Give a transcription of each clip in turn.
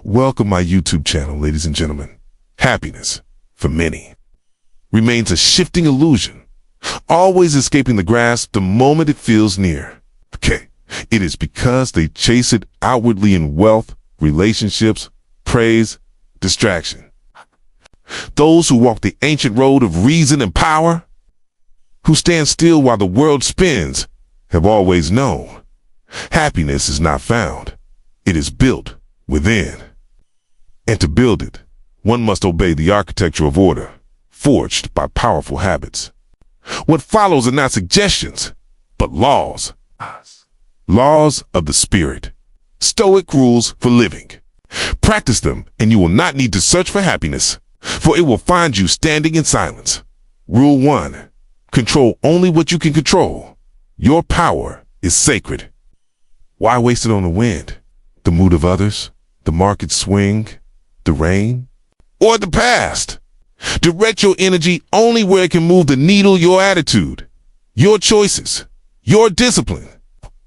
Welcome my YouTube channel, ladies and gentlemen. Happiness, for many, remains a shifting illusion, always escaping the grasp the moment it feels near. Okay, it is because they chase it outwardly in wealth, relationships, praise, distraction. Those who walk the ancient road of reason and power, who stand still while the world spins, have always known happiness is not found. It is built within. And to build it, one must obey the architecture of order, forged by powerful habits. What follows are not suggestions, but laws. Laws of the spirit. Stoic rules for living. Practice them, and you will not need to search for happiness, for it will find you standing in silence. Rule 1. Control only what you can control. Your power is sacred. Why waste it on the wind, the mood of others, the market swing, the rain, or the past? Direct your energy only where it can move the needle: your attitude, your choices, your discipline.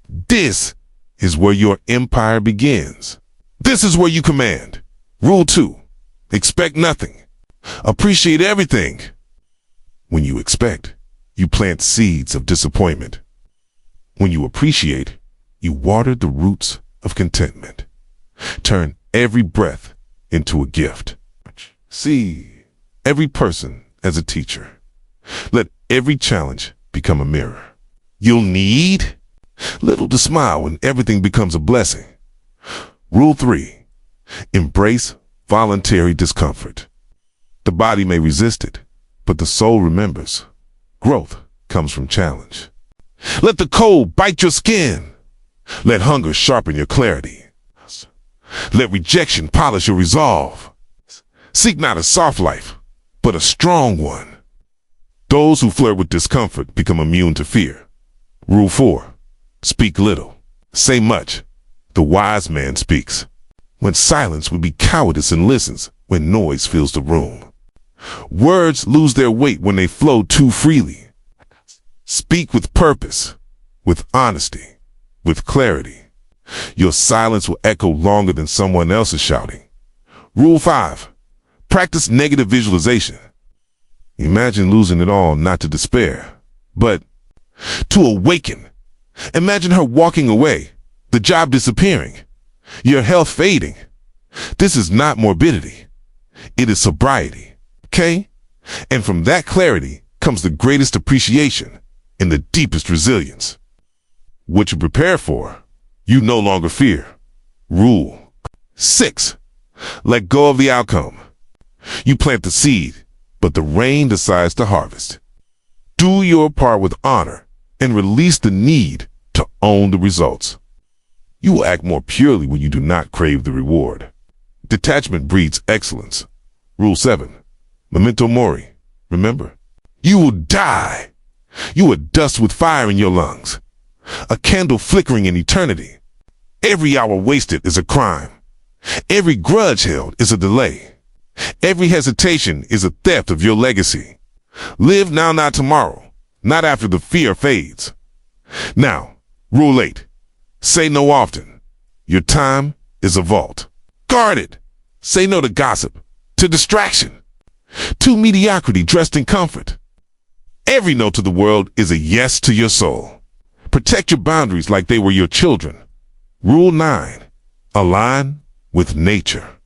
This is where your empire begins. This is where you command. Rule 2. Expect nothing. Appreciate everything. When you expect, you plant seeds of disappointment. When you appreciate, you water the roots of contentment. Turn every breath into a gift. See every person as a teacher. Let every challenge become a mirror. You'll need little to smile when everything becomes a blessing. Rule 3. Embrace voluntary discomfort. The body may resist it, but the soul remembers. Growth comes from challenge. Let the cold bite your skin. Let hunger sharpen your clarity. Let rejection polish your resolve. Seek not a soft life, but a strong one. Those who flirt with discomfort become immune to fear. Rule 4. Speak little, say much. The wise man speaks when silence would be cowardice, and listens when noise fills the room. Words lose their weight when they flow too freely. Speak with purpose, with honesty, with clarity. Your silence will echo longer than someone else is shouting. Rule 5. Practice negative visualization. Imagine losing it all, not to despair, but to awaken. Imagine her walking away, the job disappearing, your health fading. This is not morbidity. It is sobriety, okay? And from that clarity comes the greatest appreciation and the deepest resilience. What you prepare for, you no longer fear. Rule 6. Let go of the outcome. You plant the seed, but the rain decides to harvest. Do your part with honor and release the need to own the results. You will act more purely when you do not crave the reward. Detachment breeds excellence. Rule 7. Memento Mori. Remember, you will die. You are dust with fire in your lungs, a candle flickering in eternity. Every hour wasted is a crime. Every grudge held is a delay. Every hesitation is a theft of your legacy. Live now, not tomorrow, not after the fear fades. Now, Rule 8. Say no often. Your time is a vault. Guard it. Say no to gossip, to distraction, to mediocrity dressed in comfort. Every no to the world is a yes to your soul. Protect your boundaries like they were your children. Rule 9. Align with nature,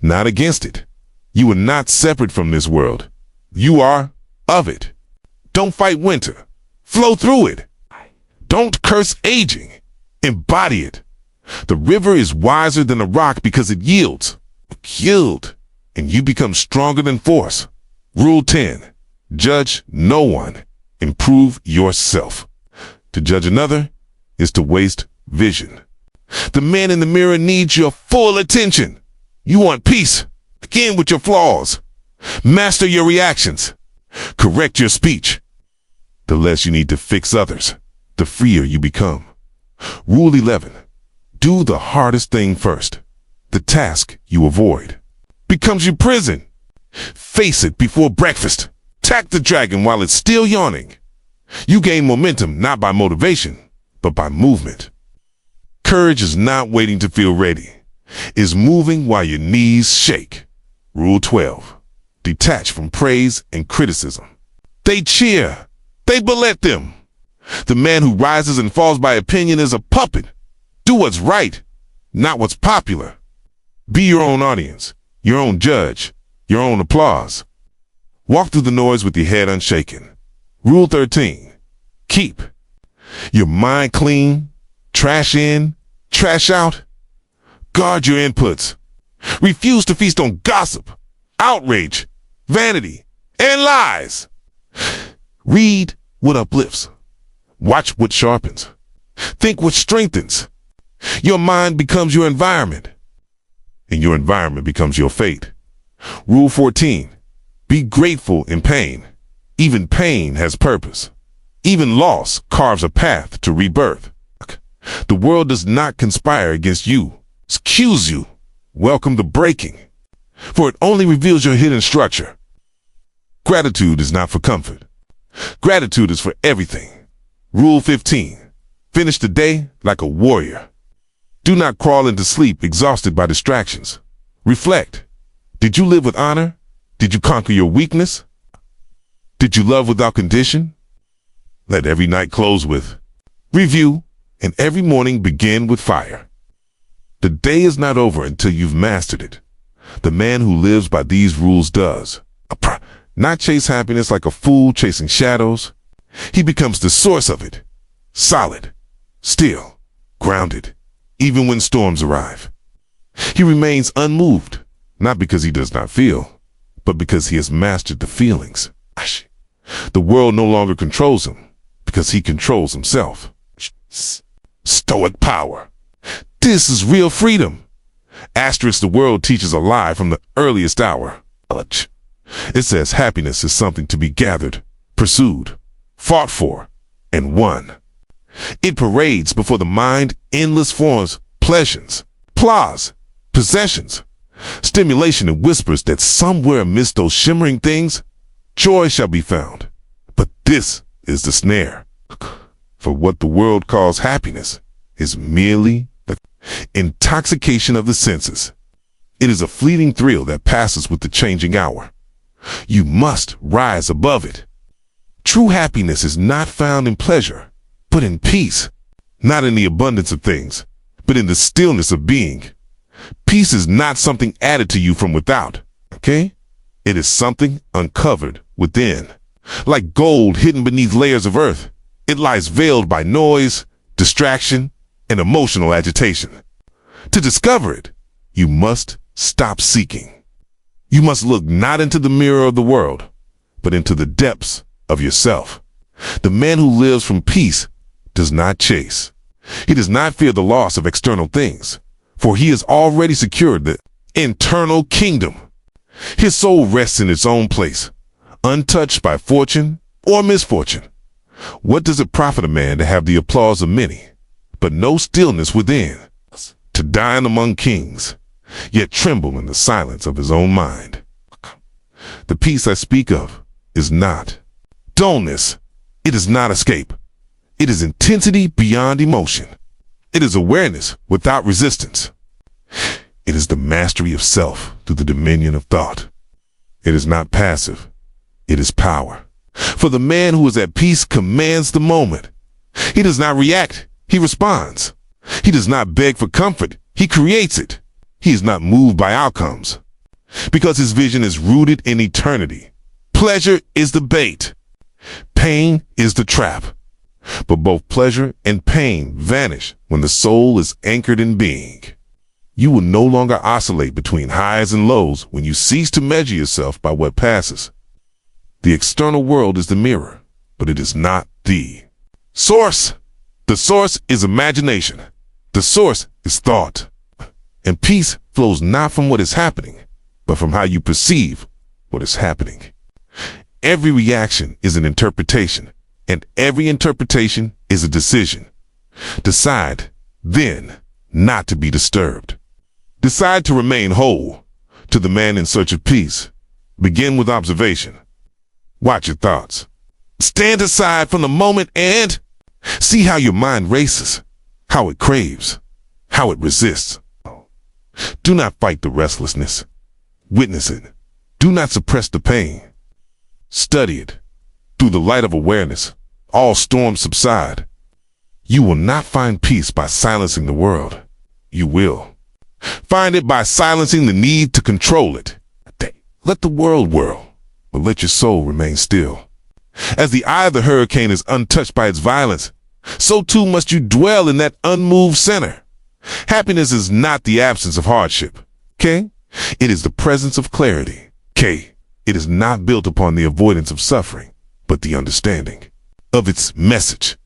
not against it. You are not separate from this world. You are of it. Don't fight winter. Flow through it. Don't curse aging. Embody it. The river is wiser than a rock because it yields. Yield, and you become stronger than force. Rule 10. Judge no one. Improve yourself. To judge another is to waste vision. The man in the mirror needs your full attention. You want peace? Begin with your flaws. Master your reactions. Correct your speech. The less you need to fix others, the freer you become. Rule 11. Do the hardest thing first. The task you avoid becomes your prison. Face it before breakfast. Attack the dragon while it's still yawning. You gain momentum not by motivation, but by movement. Courage is not waiting to feel ready. is moving while your knees shake. Rule 12. Detach from praise and criticism. They cheer. They bellet them. The man who rises and falls by opinion is a puppet. Do what's right, not what's popular. Be your own audience, your own judge, your own applause. Walk through the noise with your head unshaken. Rule 13. Keep your mind clean. Trash in, trash out. Guard your inputs. Refuse to feast on gossip, outrage, vanity, and lies. Read what uplifts. Watch what sharpens. Think what strengthens. Your mind becomes your environment, and your environment becomes your fate. Rule 14. Be grateful in pain. Even pain has purpose. Even loss carves a path to rebirth. The world does not conspire against you. Excuse you. Welcome the breaking, for it only reveals your hidden structure. Gratitude is not for comfort. Gratitude is for everything. Rule 15. Finish the day like a warrior. Do not crawl into sleep exhausted by distractions. Reflect. Did you live with honor? Did you conquer your weakness? Did you love without condition? Let every night close with review, and every morning begin with fire. The day is not over until you've mastered it. The man who lives by these rules does not chase happiness like a fool chasing shadows. He becomes the source of it. Solid, still, grounded, even when storms arrive. He remains unmoved, not because he does not feel, but because he has mastered the feelings. The world no longer controls him because he controls himself. Stoic power. This is real freedom. Asterisk, the world teaches a lie from the earliest hour. It says happiness is something to be gathered, pursued, fought for, and won. It parades before the mind endless forms, pleasures, applause, possessions, stimulation, and whispers that somewhere amidst those shimmering things, joy shall be found. But this is the snare. For what the world calls happiness is merely the intoxication of the senses. It is a fleeting thrill that passes with the changing hour. You must rise above it. True happiness is not found in pleasure, but in peace. Not in the abundance of things, but in the stillness of being. Peace is not something added to you from without, okay? It is something uncovered within. Like gold hidden beneath layers of earth, it lies veiled by noise, distraction, and emotional agitation. To discover it, you must stop seeking. You must look not into the mirror of the world, but into the depths of yourself. The man who lives from peace does not chase. He does not fear the loss of external things, for he has already secured the internal kingdom. His soul rests in its own place, untouched by fortune or misfortune. What does it profit a man to have the applause of many, but no stillness within? To dine among kings, yet tremble in the silence of his own mind. The peace I speak of is not dullness. It is not escape. It is intensity beyond emotion. It is awareness without resistance. It is the mastery of self through the dominion of thought. It is not passive. It is power. For the man who is at peace commands the moment. He does not react. He responds. He does not beg for comfort. He creates it. He is not moved by outcomes, because his vision is rooted in eternity. Pleasure is the bait. Pain is the trap. But both pleasure and pain vanish when the soul is anchored in being. You will no longer oscillate between highs and lows when you cease to measure yourself by what passes. The external world is the mirror, but it is not the source. The source is imagination. The source is thought. And peace flows not from what is happening, but from how you perceive what is happening. Every reaction is an interpretation, and every interpretation is a decision. Decide, then, not to be disturbed. Decide to remain whole. To the man in search of peace, begin with observation. Watch your thoughts. Stand aside from the moment and see how your mind races, how it craves, how it resists. Do not fight the restlessness. Witness it. Do not suppress the pain. Study it. Through the light of awareness, all storms subside. You will not find peace by silencing the world. You will find it by silencing the need to control it. Let the world whirl, but let your soul remain still. As the eye of the hurricane is untouched by its violence, so too must you dwell in that unmoved center. Happiness is not the absence of hardship. K. It is the presence of clarity. K. It is not built upon the avoidance of suffering, but the understanding of its message.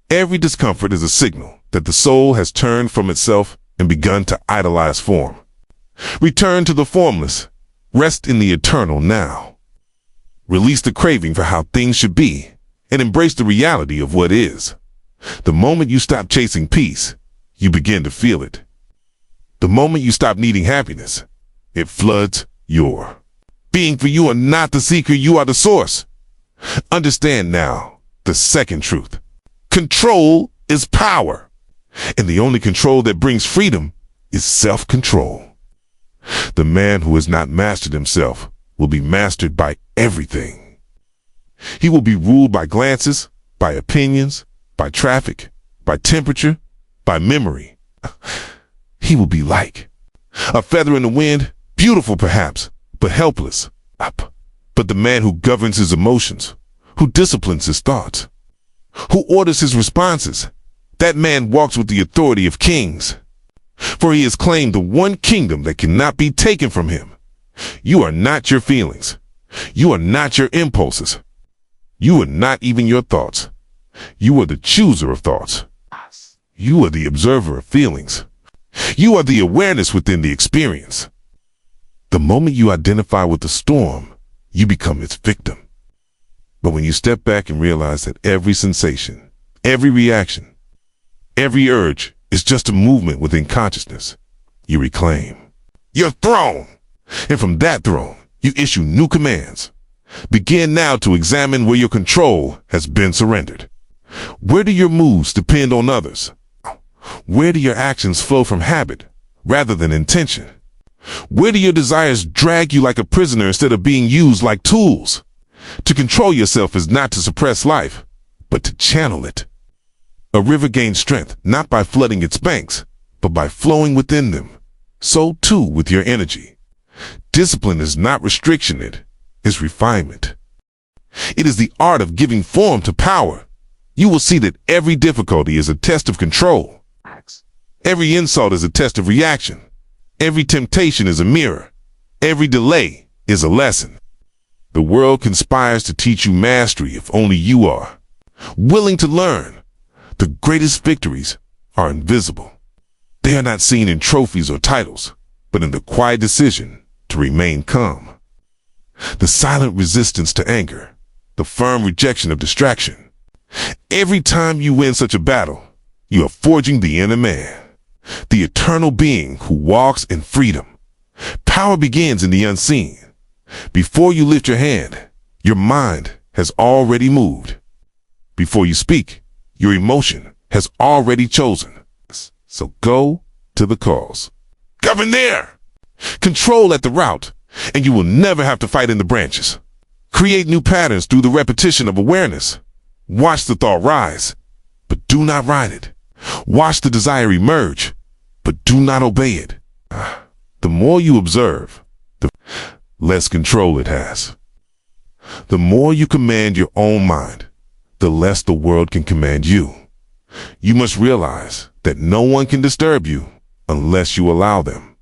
Every discomfort is a signal that the soul has turned from itself and begun to idolize form. Return to the formless. Rest in the eternal now. Release the craving for how things should be and embrace the reality of what is. The moment you stop chasing peace, you begin to feel it. The moment you stop needing happiness, it floods your being. For you are not the seeker, you are the source. Understand now the second truth. Control is power, and the only control that brings freedom is self-control. The man who has not mastered himself will be mastered by everything. He will be ruled by glances, by opinions, by traffic, by temperature, by memory. He will be like a feather in the wind, beautiful perhaps, but helpless. But the man who governs his emotions, who disciplines his thoughts, who orders his responses, that man walks with the authority of kings. For he has claimed the one kingdom that cannot be taken from him. You are not your feelings. You are not your impulses. You are not even your thoughts. You are the chooser of thoughts. You are the observer of feelings. You are the awareness within the experience. The moment you identify with the storm, you become its victim. But when you step back and realize that every sensation, every reaction, every urge is just a movement within consciousness, you reclaim your throne. And from that throne, you issue new commands. Begin now to examine where your control has been surrendered. Where do your moves depend on others? Where do your actions flow from habit rather than intention? Where do your desires drag you like a prisoner instead of being used like tools? To control yourself is not to suppress life, but to channel it. A river gains strength not by flooding its banks, but by flowing within them. So too with your energy. Discipline is not restriction, it is refinement. It is the art of giving form to power. You will see that every difficulty is a test of control. Every insult is a test of reaction. Every temptation is a mirror. Every delay is a lesson. The world conspires to teach you mastery if only you are willing to learn. The greatest victories are invisible. They are not seen in trophies or titles, but in the quiet decision to remain calm. The silent resistance to anger, the firm rejection of distraction. Every time you win such a battle, you are forging the inner man, the eternal being who walks in freedom. Power begins in the unseen. Before you lift your hand, your mind has already moved. Before you speak, your emotion has already chosen. So go to the cause. Govern there! Control at the route, and you will never have to fight in the branches. Create new patterns through the repetition of awareness. Watch the thought rise, but do not ride it. Watch the desire emerge, but do not obey it. The more you observe, the less control it has. The more you command your own mind, the less the world can command you. You must realize that no one can disturb you unless you allow them.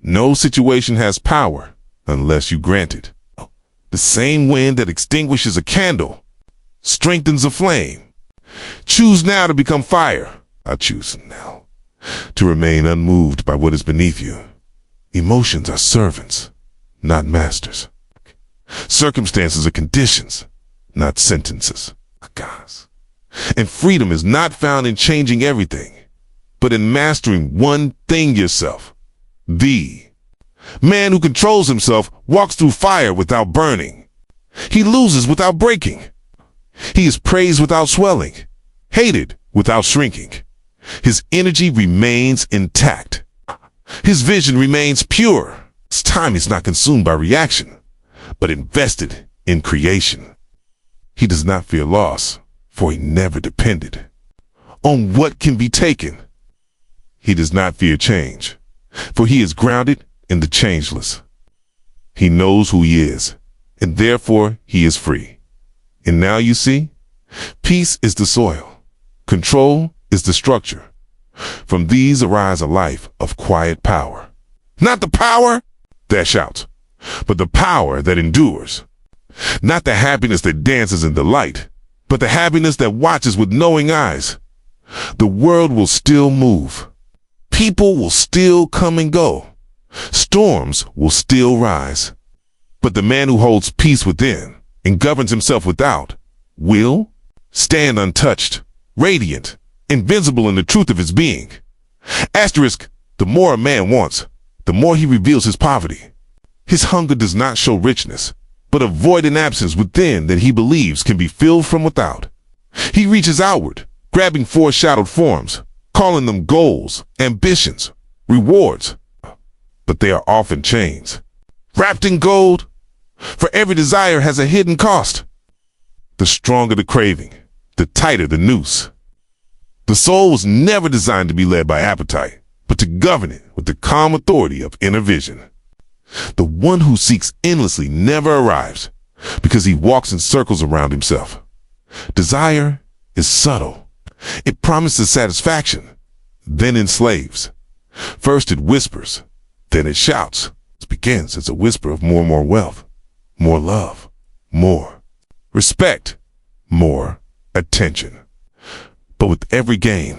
No situation has power unless you grant it. The same wind that extinguishes a candle strengthens a flame. Choose now to become fire. I choose now to remain unmoved by what is beneath you. Emotions are servants, not masters. Circumstances are conditions, not sentences. And freedom is not found in changing everything, but in mastering one thing yourself. The man who controls himself walks through fire without burning. He loses without breaking. He is praised without swelling, hated without shrinking. His energy remains intact. His vision remains pure. His time is not consumed by reaction, but invested in creation. He does not fear loss, for he never depended on what can be taken. He does not fear change, for he is grounded in the changeless. He knows who he is, and therefore he is free. And now you see, peace is the soil, control is the structure. From these arise a life of quiet power. Not the power that shouts, but the power that endures. Not the happiness that dances in the light, but the happiness that watches with knowing eyes. The world will still move. People will still come and go. Storms will still rise. But the man who holds peace within and governs himself without will stand untouched, radiant, invincible in the truth of his being. Asterisk, the more a man wants, the more he reveals his poverty. His hunger does not show richness, but a void and absence within that he believes can be filled from without. He reaches outward, grabbing foreshadowed forms, calling them goals, ambitions, rewards. But they are often chains, wrapped in gold, for every desire has a hidden cost. The stronger the craving, the tighter the noose. The soul was never designed to be led by appetite, but to govern it with the calm authority of inner vision. The one who seeks endlessly never arrives, because he walks in circles around himself. Desire is subtle. It promises satisfaction, then enslaves. First it whispers, then it shouts. It begins as a whisper of more and more wealth, more love, more respect, more attention. But with every gain,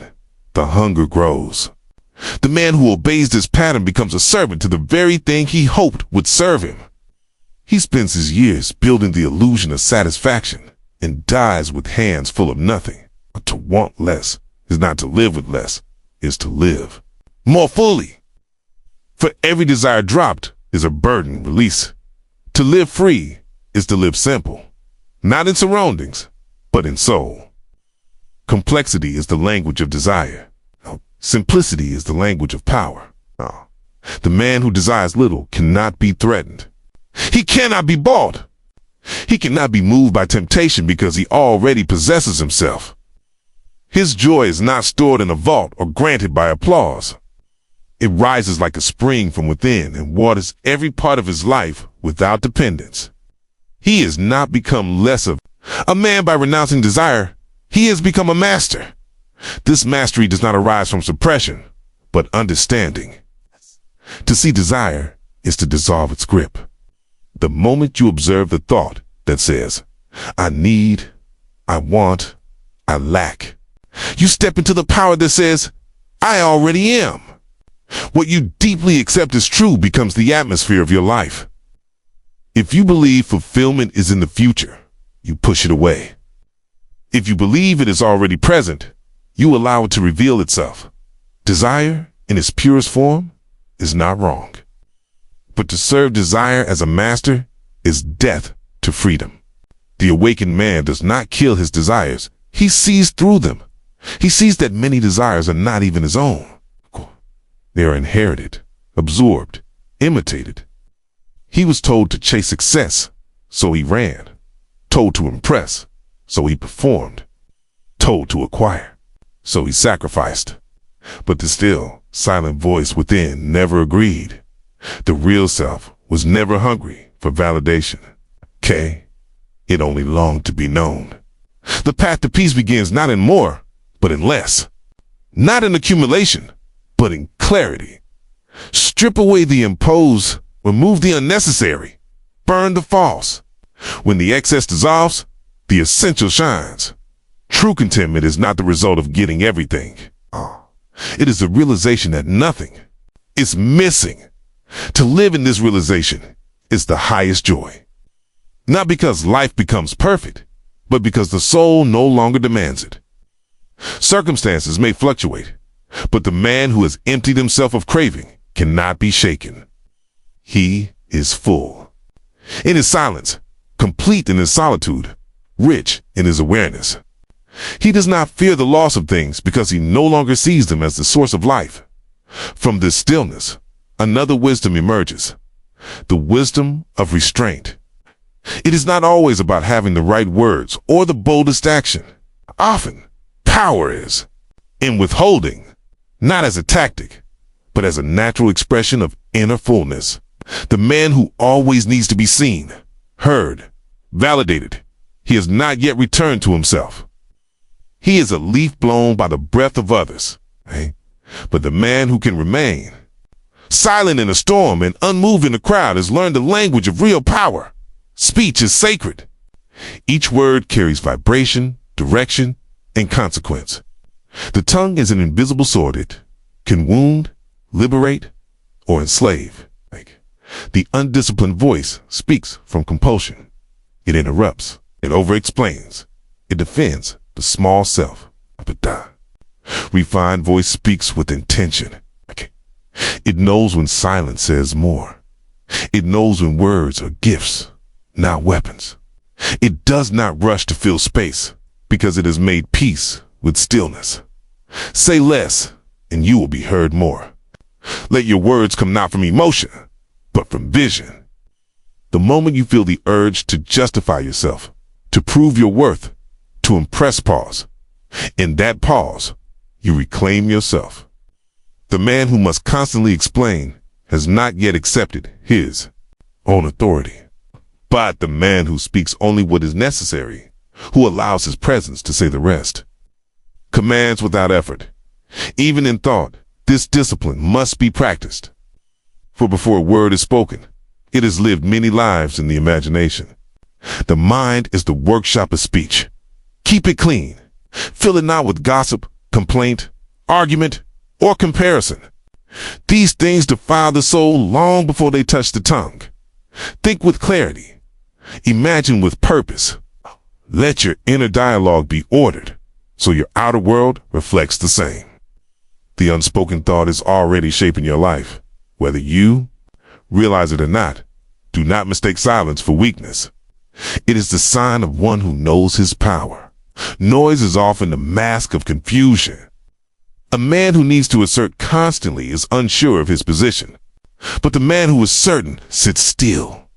the hunger grows. The man who obeys this pattern becomes a servant to the very thing he hoped would serve him. He spends his years building the illusion of satisfaction and dies with hands full of nothing. But to want less is not to live with less, is to live more fully. For every desire dropped is a burden released. To live free is to live simple, not in surroundings, but in soul. Complexity is the language of desire. Simplicity is the language of power. The man who desires little cannot be threatened. He cannot be bought. He cannot be moved by temptation because he already possesses himself. His joy is not stored in a vault or granted by applause. It rises like a spring from within and waters every part of his life without dependence. He has not become less of a man by renouncing desire. He has become a master. This mastery does not arise from suppression, but understanding. To see desire is to dissolve its grip. The moment you observe the thought that says, I need, I want, I lack, you step into the power that says, I already am. What you deeply accept as true becomes the atmosphere of your life. If you believe fulfillment is in the future, you push it away. If you believe it is already present, you allow it to reveal itself. Desire, in its purest form, is not wrong. But to serve desire as a master is death to freedom. The awakened man does not kill his desires. He sees through them. He sees that many desires are not even his own. They are inherited, absorbed, imitated. He was told to chase success, so he ran. Told to impress, so he performed. Told to acquire, so he sacrificed. But the still, silent voice within never agreed. The real self was never hungry for validation. It only longed to be known. The path to peace begins not in more, but in less. Not in accumulation, but in clarity. Strip away the imposed, remove the unnecessary, burn the false. When the excess dissolves, the essential shines. True contentment is not the result of getting everything. It is the realization that nothing is missing. To live in this realization is the highest joy. Not because life becomes perfect, but because the soul no longer demands it. Circumstances may fluctuate, but the man who has emptied himself of craving cannot be shaken. He is full. In his silence, complete in his solitude, rich in his awareness. He does not fear the loss of things because he no longer sees them as the source of life. From this stillness, another wisdom emerges, the wisdom of restraint. It is not always about having the right words or the boldest action. Often, power is in withholding, not as a tactic, but as a natural expression of inner fullness. The man who always needs to be seen, heard, validated, he has not yet returned to himself. He is a leaf blown by the breath of others, but the man who can remain silent in a storm and unmoved in a crowd has learned the language of real power. Speech is sacred. Each word carries vibration, direction, and consequence. The tongue is an invisible sword. It can wound, liberate, or enslave. The undisciplined voice speaks from compulsion. It interrupts. It over-explains. It defends the small self. Refined voice speaks with intention. It knows when silence says more. It knows when words are gifts, not weapons. It does not rush to fill space because it has made peace with stillness. Say less and you will be heard more. Let your words come not from emotion, but from vision. The moment you feel the urge to justify yourself, to prove your worth, to impress, pause. In that pause, you reclaim yourself. The man who must constantly explain has not yet accepted his own authority. But the man who speaks only what is necessary, who allows his presence to say the rest, commands without effort. Even in thought, this discipline must be practiced. For before a word is spoken, it has lived many lives in the imagination. The mind is the workshop of speech. Keep it clean. Fill it not with gossip, complaint, argument, or comparison. These things defile the soul long before they touch the tongue. Think with clarity. Imagine with purpose. Let your inner dialogue be ordered, so your outer world reflects the same. The unspoken thought is already shaping your life. Whether you realize it or not, do not mistake silence for weakness. It is the sign of one who knows his power. Noise is often the mask of confusion. A man who needs to assert constantly is unsure of his position, but the man who is certain sits still.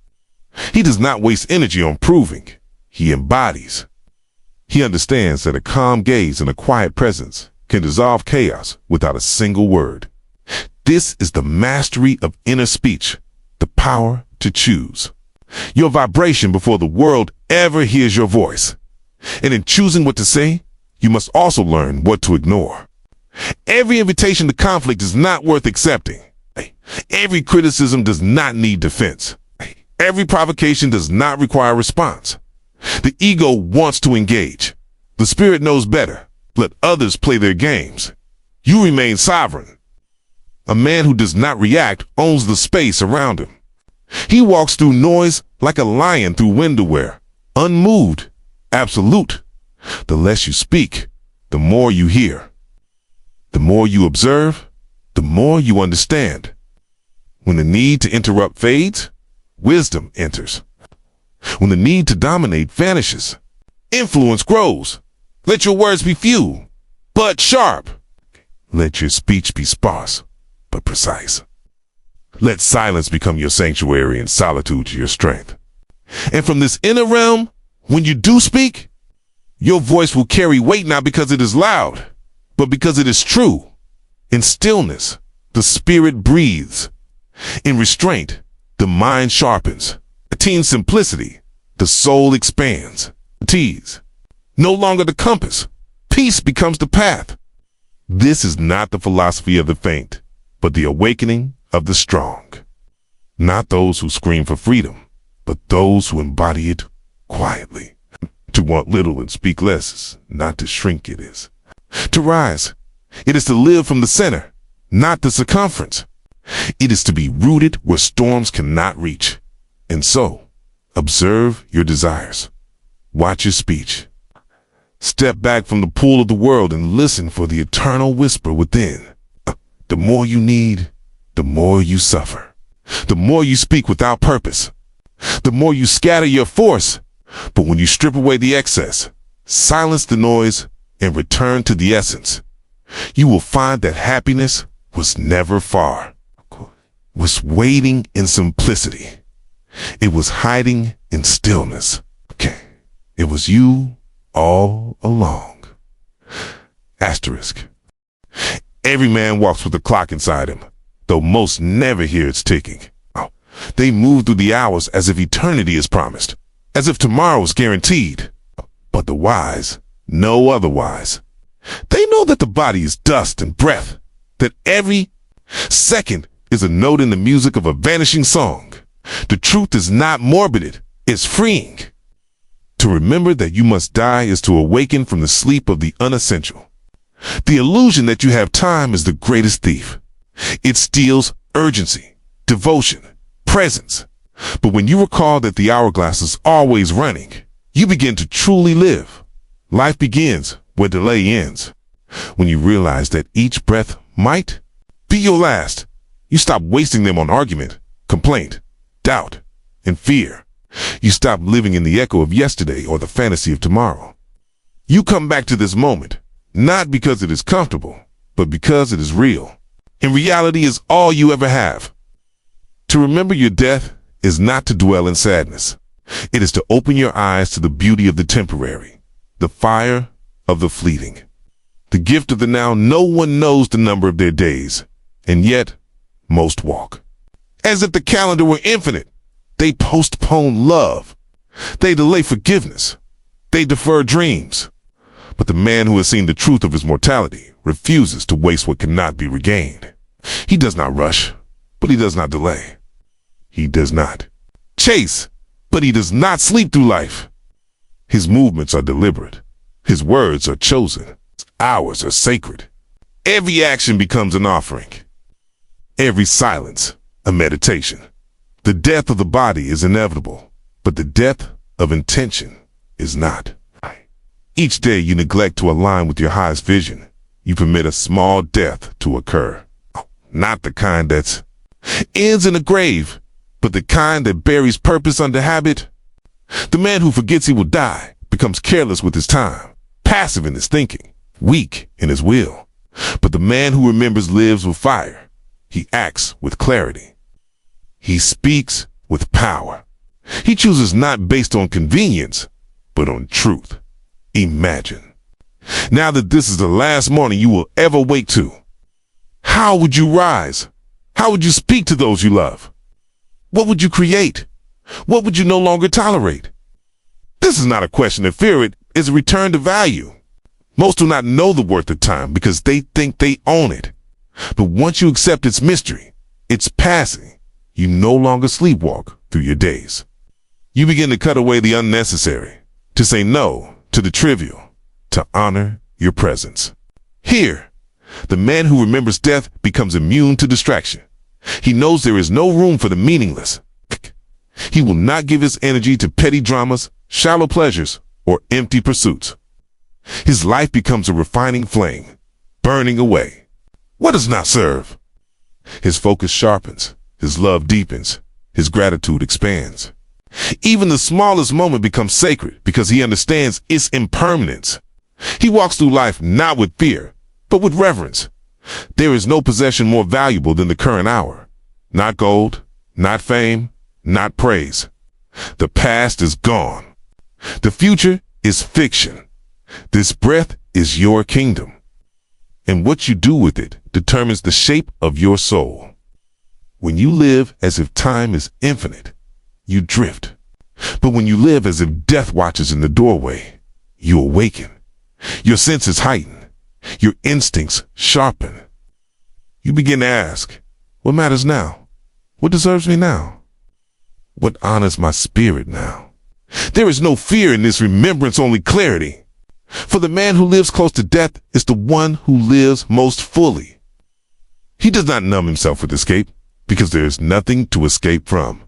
He does not waste energy on proving. He embodies. He understands that a calm gaze and a quiet presence can dissolve chaos without a single word. This is the mastery of inner speech, the power to choose. Your vibration before the world ever hears your voice. And in choosing what to say, you must also learn what to ignore. Every invitation to conflict is not worth accepting. Every criticism does not need defense. Every provocation does not require response. The ego wants to engage. The spirit knows better. Let others play their games. You remain sovereign. A man who does not react owns the space around him. He walks through noise like a lion through window wear, unmoved, absolute. The less you speak, the more you hear. The more you observe, the more you understand. When the need to interrupt fades, wisdom enters. When the need to dominate vanishes, influence grows. Let your words be few, but sharp. Let your speech be sparse, but precise. Let silence become your sanctuary and solitude your strength. And from this inner realm, when you do speak, your voice will carry weight not because it is loud, but because it is true. In stillness, the spirit breathes. In restraint, the mind sharpens. In simplicity, the soul expands. Tease. No longer the compass. Peace becomes the path. This is not the philosophy of the faint, but the awakening of the strong. Not those who scream for freedom, but those who embody it quietly. To want little and speak less is not to shrink, it is to rise. It is to live from the center, not the circumference. It is to be rooted where storms cannot reach. And so, observe your desires. Watch your speech. Step back from the pool of the world and listen for the eternal whisper within. The more you need, the more you suffer. The more you speak without purpose, the more you scatter your force. But when you strip away the excess, silence the noise, and return to the essence, you will find that happiness, was never far, was waiting in simplicity. It was hiding in stillness. Okay. It was you all along. Asterisk. Every man walks with a clock inside him, though most never hear its ticking. Oh, they move through the hours as if eternity is promised, as if tomorrow is guaranteed. But the wise know otherwise. They know that the body is dust and breath, that every second is a note in the music of a vanishing song. The truth is not morbid, it's freeing. To remember that you must die is to awaken from the sleep of the unessential. The illusion that you have time is the greatest thief. It steals urgency, devotion, presence. But when you recall that the hourglass is always running, you begin to truly live. Life begins where delay ends. When you realize that each breath might be your last, you stop wasting them on argument, complaint, doubt, and fear. You stop living in the echo of yesterday or the fantasy of tomorrow. You come back to this moment, not because it is comfortable, but because it is real. And reality is all you ever have. To remember your death is not to dwell in sadness. It is to open your eyes to the beauty of the temporary, the fire of the fleeting, the gift of the now. No one knows the number of their days, and yet most walk. As if the calendar were infinite, they postpone love. They delay forgiveness. They defer dreams. But the man who has seen the truth of his mortality refuses to waste what cannot be regained. He does not rush, but he does not delay. He does not chase, but he does not sleep through life. His movements are deliberate. His words are chosen. His hours are sacred. Every action becomes an offering. Every silence, a meditation. The death of the body is inevitable, but the death of intention is not. Each day you neglect to align with your highest vision. You permit a small death to occur. Not the kind that ends in a grave, but the kind that buries purpose under habit. The man who forgets he will die becomes careless with his time, passive in his thinking, weak in his will. But the man who remembers lives with fire. He acts with clarity. He speaks with power. He chooses not based on convenience, but on truth. Imagine. Now that this is the last morning you will ever wake to, how would you rise? How would you speak to those you love? What would you create? What would you no longer tolerate? This is not a question of fear. It is a return to value. Most do not know the worth of time because they think they own it. But once you accept its mystery, its passing, you no longer sleepwalk through your days. You begin to cut away the unnecessary, to say no to the trivial, to honor your presence. Here, the man who remembers death becomes immune to distraction. He knows there is no room for the meaningless. He will not give his energy to petty dramas, shallow pleasures, or empty pursuits. His life becomes a refining flame, burning away what does not serve. His focus sharpens, his love deepens, his gratitude expands. Even the smallest moment becomes sacred because he understands its impermanence. He walks through life not with fear, but with reverence. There is no possession more valuable than the current hour. Not gold, not fame, not praise. The past is gone. The future is fiction. This breath is your kingdom. And what you do with it determines the shape of your soul. When you live as if time is infinite, you drift. But when you live as if death watches in the doorway, you awaken. Your senses heighten. Your instincts sharpen. You begin to ask, what matters now? What deserves me now? What honors my spirit now? There is no fear in this remembrance, only clarity. For the man who lives close to death is the one who lives most fully. He does not numb himself with escape, because there is nothing to escape from.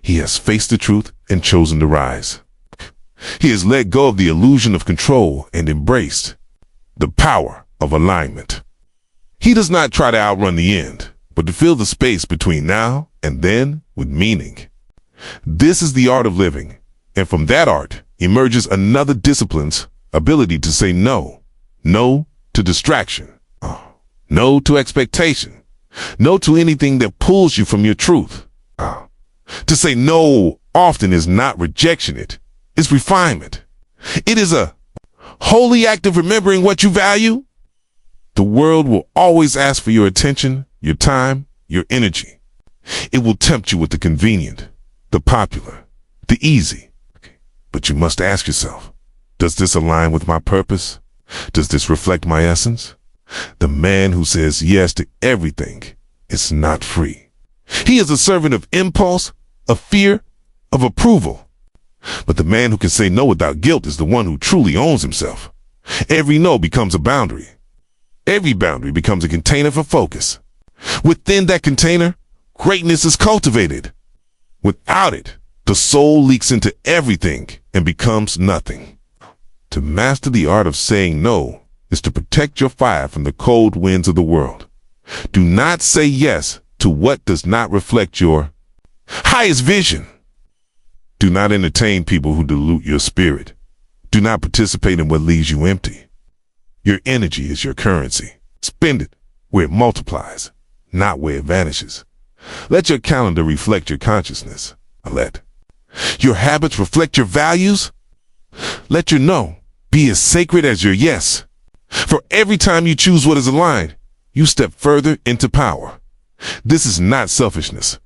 He has faced the truth and chosen to rise. He has let go of the illusion of control and embraced the power of alignment. He does not try to outrun the end, but to fill the space between now and then with meaning. This is the art of living, and from that art emerges another discipline's ability to say no. No to distraction. No to expectation. No to anything that pulls you from your truth. To say no often is not rejection, it is refinement. It is a holy act of remembering what you value. The world will always ask for your attention, your time, your energy. It will tempt you with the convenient, the popular, the easy. But you must ask yourself, does this align with my purpose? Does this reflect my essence? The man who says yes to everything is not free. He is a servant of impulse, of fear, of approval. But the man who can say no without guilt is the one who truly owns himself. Every no becomes a boundary. Every boundary becomes a container for focus. Within that container, greatness is cultivated. Without it, the soul leaks into everything and becomes nothing. To master the art of saying no is to protect your fire from the cold winds of the world. Do not say yes to what does not reflect your highest vision. Do not entertain people who dilute your spirit. Do not participate in what leaves you empty. Your energy is your currency. Spend it where it multiplies, not where it vanishes. Let your calendar reflect your consciousness. Let your habits reflect your values. Let your no be as sacred as your yes. For every time you choose what is aligned, you step further into power. This is not selfishness.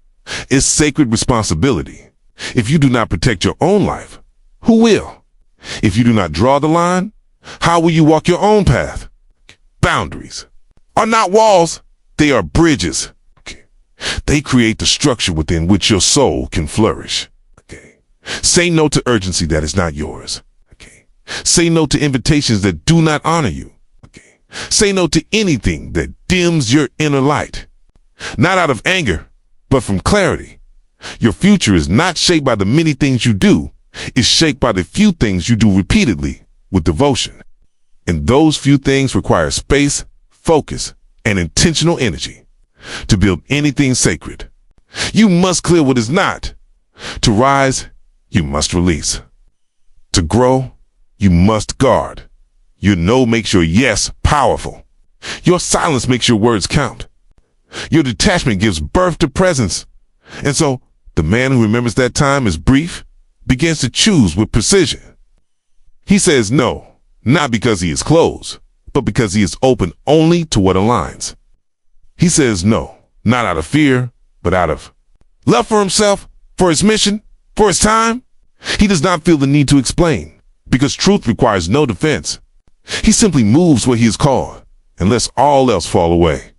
It's sacred responsibility. If you do not protect your own life, who will? If you do not draw the line, how will you walk your own path? Boundaries are not walls. They are bridges. They create the structure within which your soul can flourish. Say no to urgency that is not yours. Say no to invitations that do not honor you. Say no to anything that dims your inner light. Not out of anger, but from clarity. Your future is not shaped by the many things you do. It's shaped by the few things you do repeatedly with devotion. And those few things require space, focus, and intentional energy. To build anything sacred, you must clear what is not. To rise, you must release. To grow, you must guard. Your no makes your yes powerful. Your silence makes your words count. Your detachment gives birth to presence. And so, the man who remembers that time is brief begins to choose with precision. He says no, not because he is closed, but because he is open only to what aligns. He says no, not out of fear, but out of love for himself, for his mission, for his time. He does not feel the need to explain, because truth requires no defense. He simply moves where he is called, and lets all else fall away.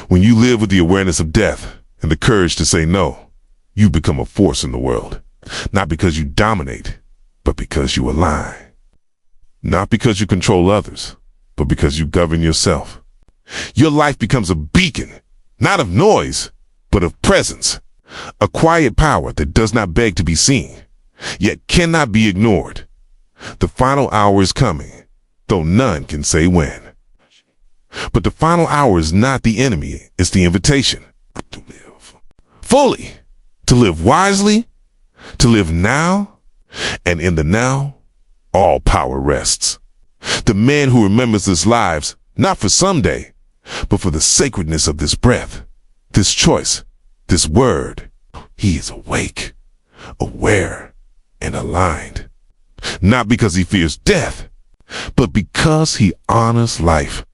When you live with the awareness of death and the courage to say no, you become a force in the world, not because you dominate, but because you align. Not because you control others, but because you govern yourself. Your life becomes a beacon, not of noise, but of presence, a quiet power that does not beg to be seen, yet cannot be ignored. The final hour is coming, though none can say when. But the final hour is not the enemy, it's the invitation to live fully, to live wisely, to live now, and in the now, all power rests. The man who remembers his lives, not for someday, but for the sacredness of this breath, this choice, this word, he is awake, aware, and aligned. Not because he fears death, but because he honors life.